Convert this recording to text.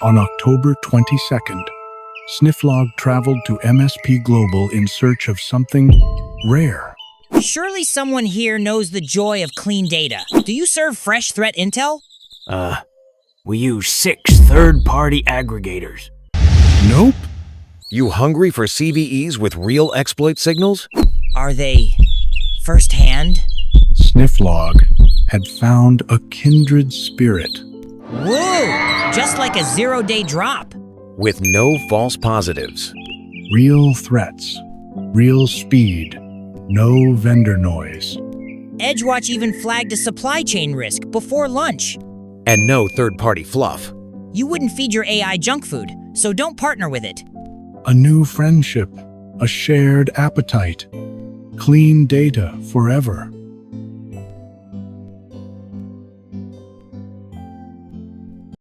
On October 22nd, Snifflog traveled to MSP Global in search of something rare. Surely someone here knows the joy of clean data. Do you serve fresh threat intel? We use 6 third-party aggregators. Nope. You hungry for CVEs with real exploit signals? Are they first-hand? Snifflog had found a kindred spirit. Whoa! Just like a zero-day drop. With no false positives. Real threats, real speed, no vendor noise. Edgewatch even flagged a supply chain risk before lunch. And no third-party fluff. You wouldn't feed your AI junk food, so don't partner with it. A new friendship, a shared appetite. Clean data forever.